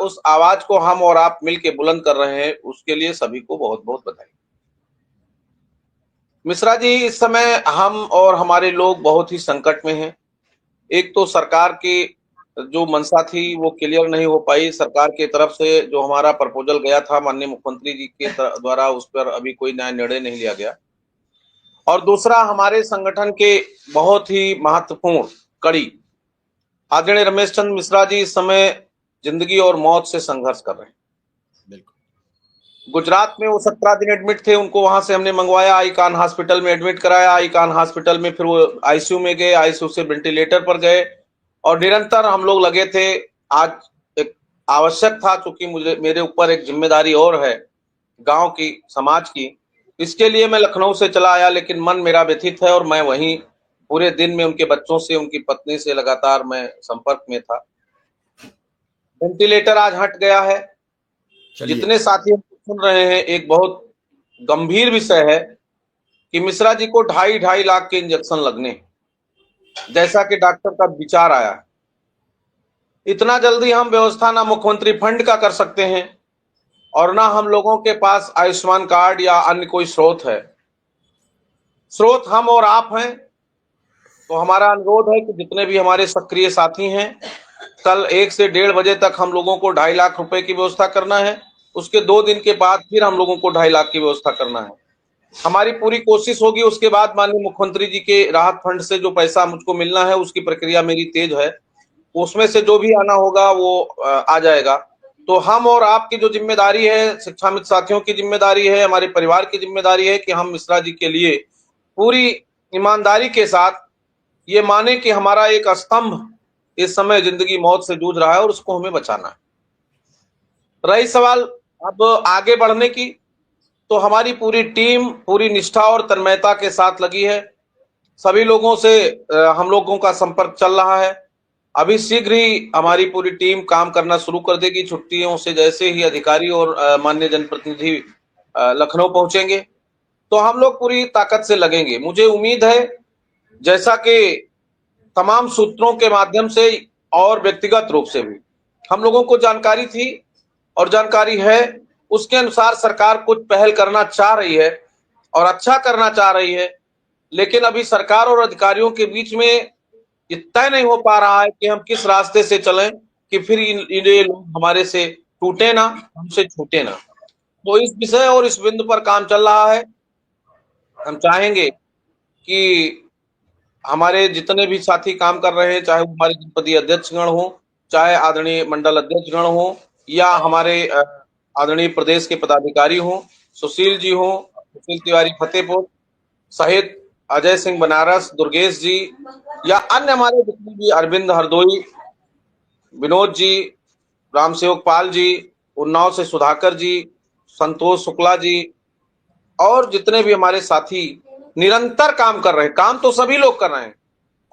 उस आवाज को हम और आप मिलके बुलंद कर रहे हैं, उसके लिए सभी को बहुत-बहुत बधाई। मिश्रा जी, इस समय हम और हमारे लोग बहुत ही संकट में हैं। एक तो सरकार की जो मंशा थी वो क्लियर नहीं हो पाई। सरकार की तरफ से जो हमारा प्रपोजल गया था माननीय मुख्यमंत्री जी के द्वारा, उस पर अभी कोई नया निर्णय नहीं लिया गया। और दूसरा, हमारे संगठन के बहुत ही महत्वपूर्ण कड़ी आदरणीय रमेश चंद्र मिश्रा जी इस समय जिंदगी और मौत से संघर्ष कर रहे हैं। गुजरात में वो 17 दिन एडमिट थे, उनको वहां से हमने मंगवाया, आई कान हॉस्पिटल में एडमिट कराया। आई कान हॉस्पिटल में फिर वो आईसीयू में गए, आईसीयू से वेंटिलेटर पर गए और निरंतर हम लोग लगे थे। आज एक आवश्यक था, क्योंकि मेरे ऊपर एक जिम्मेदारी और है गांव की, समाज की। इसके लिए मैं लखनऊ से चला आया, लेकिन मन मेरा व्यथित है और मैं वहीं पूरे दिन में उनके बच्चों से, उनकी पत्नी से लगातार मैं संपर्क में था। वेंटिलेटर आज हट गया है। जितने साथी सुन रहे हैं, एक बहुत गंभीर विषय है कि मिश्रा जी को 2.5 लाख के इंजेक्शन लगने, जैसा कि डॉक्टर का विचार आया। इतना जल्दी हम व्यवस्था ना मुख्यमंत्री फंड का कर सकते हैं और ना हम लोगों के पास आयुष्मान कार्ड या अन्य कोई स्रोत है। स्रोत हम और आप हैं। तो हमारा अनुरोध है कि जितने भी हमारे सक्रिय साथी हैं, कल 1 से 1:30 बजे तक हम लोगों को 2.5 लाख रुपए की व्यवस्था करना है। उसके 2 दिन के बाद फिर हम लोगों को 2.5 लाख की व्यवस्था करना है। हमारी पूरी कोशिश होगी। उसके बाद माननीय मुख्यमंत्री जी के राहत फंड से जो पैसा मुझको मिलना है, उसकी प्रक्रिया मेरी तेज है। उसमें से जो भी आना होगा वो आ जाएगा। तो हम और आपकी जो जिम्मेदारी है, शिक्षा मित्र साथियों की जिम्मेदारी है, हमारे परिवार की जिम्मेदारी है कि हम मिश्रा जी के लिए पूरी ईमानदारी के साथ ये माने कि हमारा एक स्तंभ इस समय जिंदगी मौत से जूझ रहा है और उसको हमें बचाना है। रही सवाल अब आगे बढ़ने की, तो हमारी पूरी टीम पूरी निष्ठा और तन्मयता के साथ लगी है। सभी लोगों से हम लोगों का संपर्क चल रहा है। अभी शीघ्र ही हमारी पूरी टीम काम करना शुरू कर देगी। छुट्टियों से जैसे ही अधिकारी और माननीय जनप्रतिनिधि लखनऊ पहुंचेंगे, तो हम लोग पूरी ताकत से लगेंगे। मुझे उम्मीद है, जैसा कि तमाम सूत्रों के माध्यम से और व्यक्तिगत रूप से भी हम लोगों को जानकारी थी और जानकारी है, उसके अनुसार सरकार कुछ पहल करना चाह रही है और अच्छा करना चाह रही है। लेकिन अभी सरकार और अधिकारियों के बीच में ये तय नहीं हो पा रहा है कि हम किस रास्ते से चलें कि फिर ये लोग हमारे से टूटे ना, हमसे छूटे ना। तो इस विषय और इस बिंदु पर काम चल रहा है। हम चाहेंगे कि हमारे जितने भी साथी काम कर रहे हैं, चाहे वो हमारे जनपदीय अध्यक्षगण हो, चाहे आदरणीय मंडल अध्यक्षगण हो, या हमारे आदरणीय प्रदेश के पदाधिकारी हो, सुशील जी हो, सुशील तिवारी फतेहपुर सहित अजय सिंह बनारस, दुर्गेश जी, या अन्य हमारे जितने भी, अरविंद हरदोई, विनोद जी, रामसेवक पाल जी, उन्नाव से सुधाकर जी, संतोष शुक्ला जी, और जितने भी हमारे साथी निरंतर काम कर रहे हैं। काम तो सभी लोग कर रहे हैं,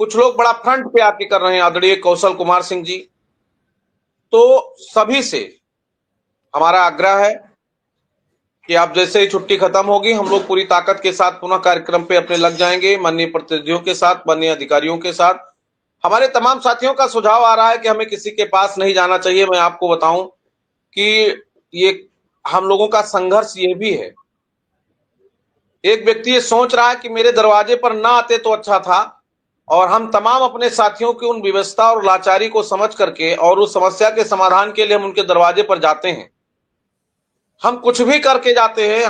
कुछ लोग बड़ा फ्रंट पे आके कर रहे हैं, आदरणीय कौशल कुमार सिंह जी। तो सभी से हमारा आग्रह है कि आप जैसे ही छुट्टी खत्म होगी, हम लोग पूरी ताकत के साथ पुनः कार्यक्रम पे अपने लग जाएंगे, माननीय प्रतिनिधियों के साथ, माननीय अधिकारियों के साथ। हमारे तमाम साथियों का सुझाव आ रहा है कि हमें किसी के पास नहीं जाना चाहिए। मैं आपको बताऊं कि ये हम लोगों का संघर्ष ये भी है। एक व्यक्ति ये सोच रहा है कि मेरे दरवाजे पर ना आते तो अच्छा था, और हम तमाम अपने साथियों की उन व्यवस्था और लाचारी को समझ करके और उस समस्या के समाधान के लिए हम उनके दरवाजे पर जाते हैं। हम कुछ भी करके जाते हैं।